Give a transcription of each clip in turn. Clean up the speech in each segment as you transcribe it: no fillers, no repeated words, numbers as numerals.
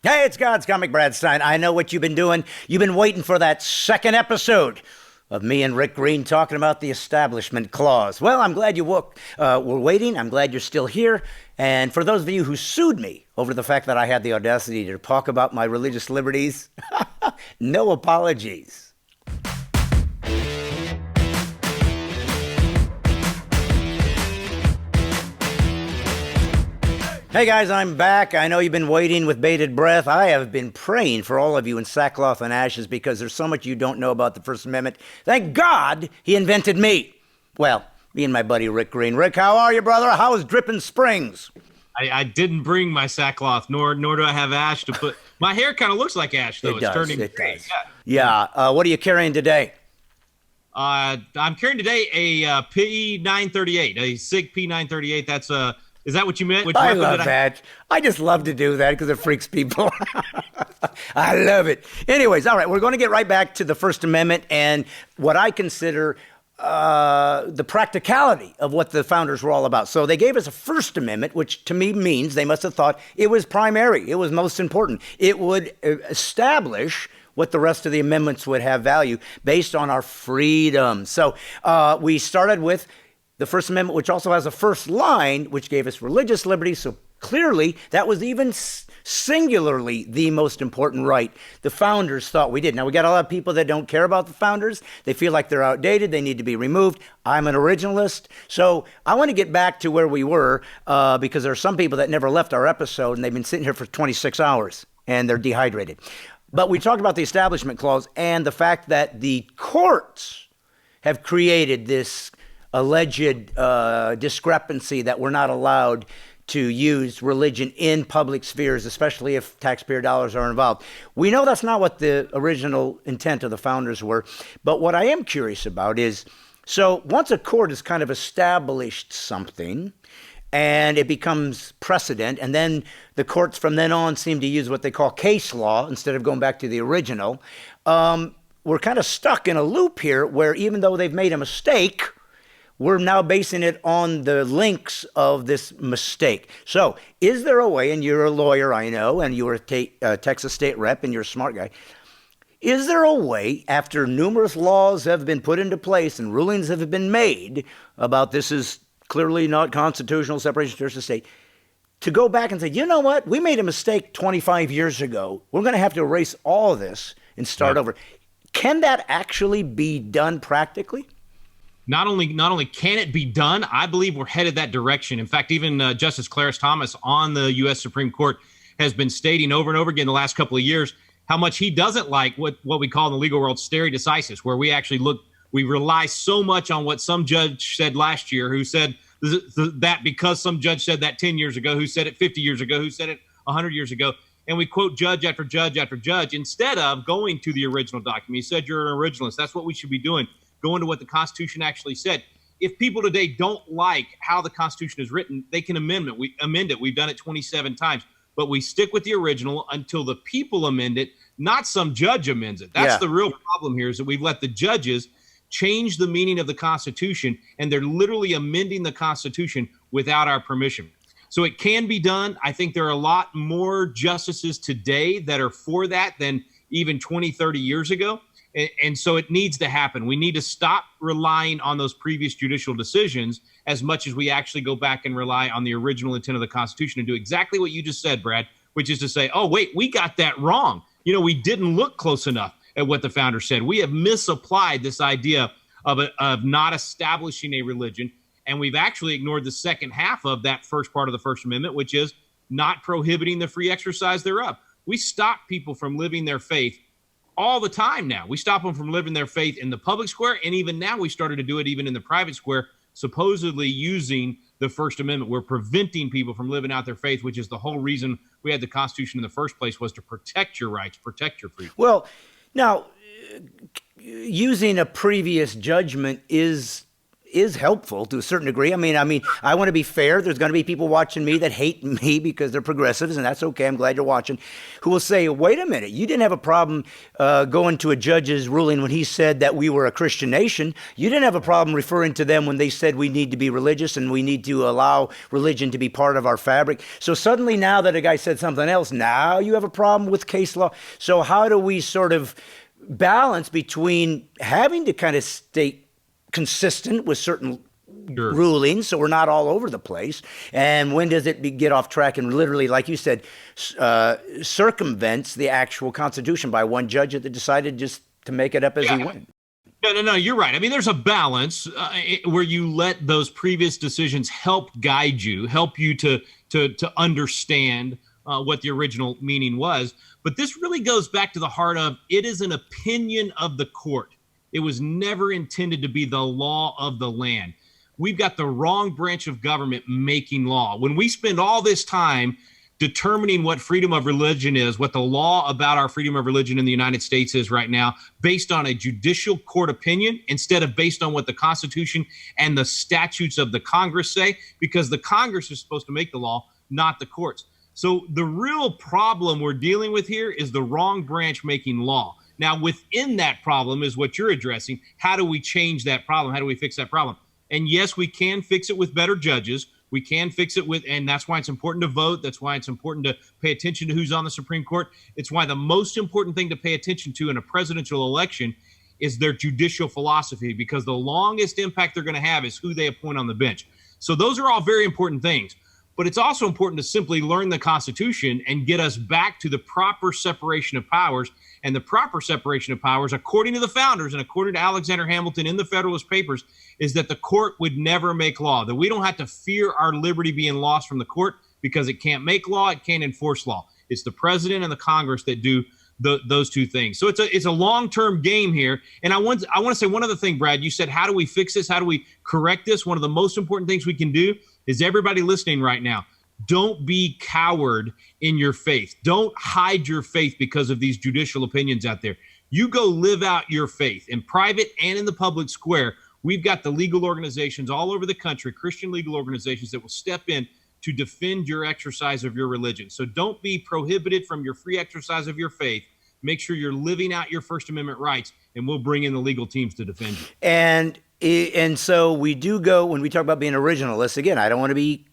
Hey, it's God's Comic Brad Stine. I know what you've been doing. You've been waiting for that second episode of me and Rick Green talking about the Establishment Clause. Well, I'm glad you were waiting. I'm glad you're still here. And for those of you who sued me over the fact that I had the audacity to talk about my religious liberties, no apologies. Hey guys, I'm back. I know you've been waiting with bated breath. I have been praying for all of you in sackcloth and ashes because there's so much you don't know about the First Amendment. Thank God he invented me. Well, me and my buddy Rick Green. Rick, how are you, brother? How is Dripping Springs? I didn't bring my sackcloth, nor do I have ash to put. My hair kind of looks like ash, though. It's turning gray. Yeah. What are you carrying today? I'm carrying today a P938, a SIG P938. That's a. Is that what you meant? I love that. I just love to do that because it freaks people. I love it. Anyways, all right, we're going to get right back to the First Amendment and what I consider the practicality of what the founders were all about. So they gave us a First Amendment, which to me means they must have thought it was primary. It was most important. It would establish what the rest of the amendments would have value based on our freedom. So we started with the First Amendment, which also has a first line, which gave us religious liberty. So clearly, that was even singularly the most important right the founders thought we did. Now, we got a lot of people that don't care about the founders. They feel like they're outdated. They need to be removed. I'm an originalist. So I want to get back to where we were because there are some people that never left our episode, and they've been sitting here for 26 hours, and they're dehydrated. But we talked about the Establishment Clause and the fact that the courts have created this alleged discrepancy that we're not allowed to use religion in public spheres, especially if taxpayer dollars are involved. We know that's not what the original intent of the founders were, but what I am curious about is, so once a court has kind of established something and it becomes precedent, and then the courts from then on seem to use what they call case law instead of going back to the original, we're kind of stuck in a loop here where even though they've made a mistake, we're now basing it on the links of this mistake. So is there a way, and you're a lawyer, I know, and you were a Texas state rep, and you're a smart guy, is there a way, after numerous laws have been put into place and rulings have been made about this is clearly not constitutional, separation of church and state, to go back and say, you know what, we made a mistake 25 years ago. We're going to have to erase all of this and start over. Can that actually be done practically? Not only can it be done, I believe we're headed that direction. In fact, even Justice Clarence Thomas on the U.S. Supreme Court has been stating over and over again the last couple of years how much he doesn't like what we call in the legal world stare decisis, where we actually we rely so much on what some judge said last year, who said that because some judge said that 10 years ago, who said it 50 years ago, who said it 100 years ago. And we quote judge after judge after judge instead of going to the original document. You said you're an originalist. That's what we should be doing. Going to what the Constitution actually said. If people today don't like how the Constitution is written, they can amend it. We've done it 27 times. But we stick with the original until the people amend it, not some judge amends it. That's the real problem here, is that we've let the judges change the meaning of the Constitution, and they're literally amending the Constitution without our permission. So it can be done. I think there are a lot more justices today that are for that than even 20, 30 years ago. And so it needs to happen. We need to stop relying on those previous judicial decisions as much as we actually go back and rely on the original intent of the Constitution and do exactly what you just said, Brad, which is to say, oh, wait, we got that wrong. We didn't look close enough at what the founders said. We have misapplied this idea of not establishing a religion. And we've actually ignored the second half of that first part of the First Amendment, which is not prohibiting the free exercise thereof. We stop people from living their faith all the time now. We stop them from living their faith in the public square, and even now we started to do it even in the private square, supposedly using the First Amendment. We're preventing people from living out their faith, which is the whole reason we had the Constitution in the first place, was to protect your rights, protect your freedom. Well, now, using a previous judgment is is helpful to a certain degree. I mean, I want to be fair. There's going to be people watching me that hate me because they're progressives, and that's okay. I'm glad you're watching. Who will say, wait a minute, you didn't have a problem going to a judge's ruling when he said that we were a Christian nation. You didn't have a problem referring to them when they said we need to be religious and we need to allow religion to be part of our fabric. So suddenly now that a guy said something else, now you have a problem with case law. So how do we sort of balance between having to kind of stay consistent with certain rulings so we're not all over the place, and when does it get off track and literally, like you said, circumvents the actual Constitution by one judge that decided just to make it up as he went? No, you're right. I mean, there's a balance where you let those previous decisions help guide you, help you to understand what the original meaning was. But this really goes back to the heart of, it is an opinion of the court. It was never intended to be the law of the land. We've got the wrong branch of government making law. When we spend all this time determining what freedom of religion is, what the law about our freedom of religion in the United States is right now, based on a judicial court opinion instead of based on what the Constitution and the statutes of the Congress say, because the Congress is supposed to make the law, not the courts. So the real problem we're dealing with here is the wrong branch making law. Now, within that problem is what you're addressing. How do we change that problem? How do we fix that problem? And yes, we can fix it with better judges. We can fix it with, and that's why it's important to vote. That's why it's important to pay attention to who's on the Supreme Court. It's why the most important thing to pay attention to in a presidential election is their judicial philosophy, because the longest impact they're going to have is who they appoint on the bench. So those are all very important things. But it's also important to simply learn the Constitution and get us back to the proper separation of powers. And the proper separation of powers, according to the founders and according to Alexander Hamilton in the Federalist Papers, is that the court would never make law, that we don't have to fear our liberty being lost from the court because it can't make law, it can't enforce law. It's the president and the Congress that do those two things. So it's a long-term game here. And I want to say one other thing, Brad. You said, how do we fix this? How do we correct this? One of the most important things we can do is, everybody listening right now, don't be coward in your faith. Don't hide your faith because of these judicial opinions out there. You go live out your faith in private and in the public square. We've got the legal organizations all over the country, Christian legal organizations, that will step in to defend your exercise of your religion. So don't be prohibited from your free exercise of your faith. Make sure you're living out your First Amendment rights, and we'll bring in the legal teams to defend you. And so we do go, when we talk about being originalists, again, I don't want to be,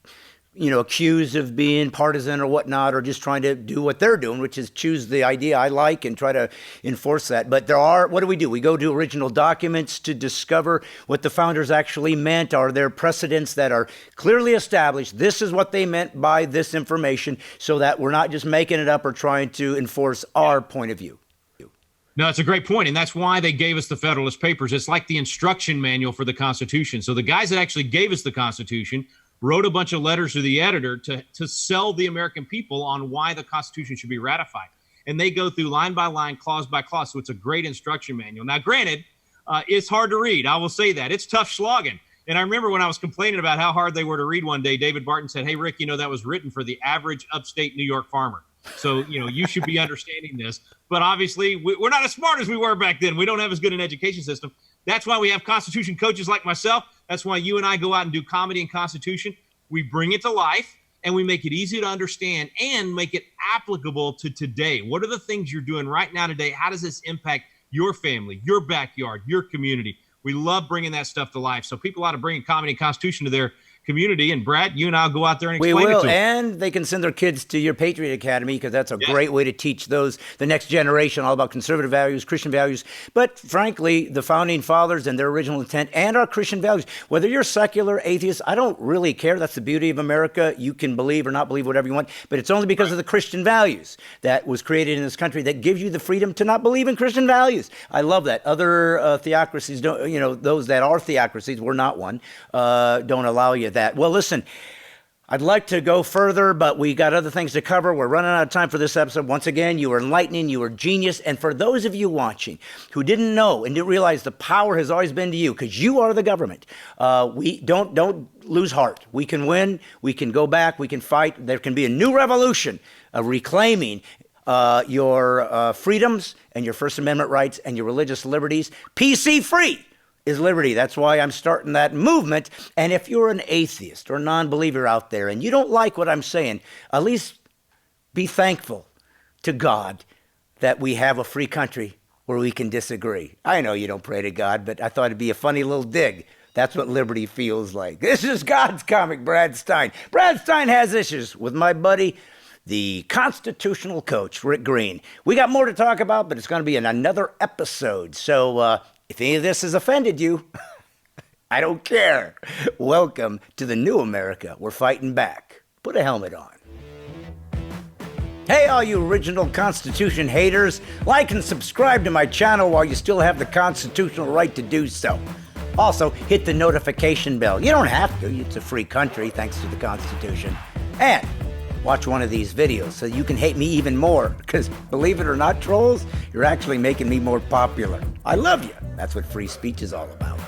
accused of being partisan or whatnot, or just trying to do what they're doing, which is choose the idea I like and try to enforce that. But what do? We go to original documents to discover what the founders actually meant. Are there precedents that are clearly established? This is what they meant by this information, so that we're not just making it up or trying to enforce our point of view. No, it's a great point, and that's why they gave us the Federalist Papers. It's like the instruction manual for the Constitution. So the guys that actually gave us the Constitution wrote a bunch of letters to the editor to sell the American people on why the Constitution should be ratified. And they go through line by line, clause by clause. So it's a great instruction manual. Now, granted, it's hard to read. I will say that. It's tough slogging. And I remember when I was complaining about how hard they were to read one day, David Barton said, "Hey, Rick, that was written for the average upstate New York farmer. So, you should be understanding this." But obviously, we're not as smart as we were back then. We don't have as good an education system. That's why we have Constitution coaches like myself. That's why you and I go out and do comedy and Constitution. We bring it to life, and we make it easy to understand and make it applicable to today. What are the things you're doing right now today? How does this impact your family, your backyard, your community? We love bringing that stuff to life. So people ought to bring comedy and Constitution to their community. And Brad, you and I'll go out there and explain it to them. And they can send their kids to your Patriot Academy, because that's a great way to teach the next generation all about conservative values, Christian values. But frankly, the founding fathers and their original intent and our Christian values, whether you're secular, atheist, I don't really care. That's the beauty of America. You can believe or not believe whatever you want, but it's only because of the Christian values that was created in this country that gives you the freedom to not believe in Christian values. I love that. Other theocracies don't, those that are theocracies, we're not one, don't allow you that. Well, listen, I'd like to go further, but we got other things to cover. We're running out of time for this episode. Once again, you were enlightening, you were genius. And for those of you watching who didn't know and didn't realize the power has always been to you, because you are the government, we don't lose heart. We can win. We can go back. We can fight. There can be a new revolution of reclaiming your freedoms and your First Amendment rights and your religious liberties. PC free. is liberty. That's why I'm starting that movement. And if you're an atheist or non-believer out there and you don't like what I'm saying, at least be thankful to God that we have a free country where we can disagree. I know you don't pray to God, but I thought it'd be a funny little dig. That's what liberty feels like. This is God's comic, Brad Stine. Brad Stine Has Issues with my buddy, the constitutional coach, Rick Green. We got more to talk about, but it's going to be in another episode. So if any of this has offended you, I don't care. Welcome to the new America. We're fighting back. Put a helmet on. Hey, all you original Constitution haters, like and subscribe to my channel while you still have the constitutional right to do so. Also, hit the notification bell. You don't have to. It's a free country, thanks to the Constitution. And watch one of these videos so you can hate me even more, because believe it or not, trolls, you're actually making me more popular. I love you. That's what free speech is all about.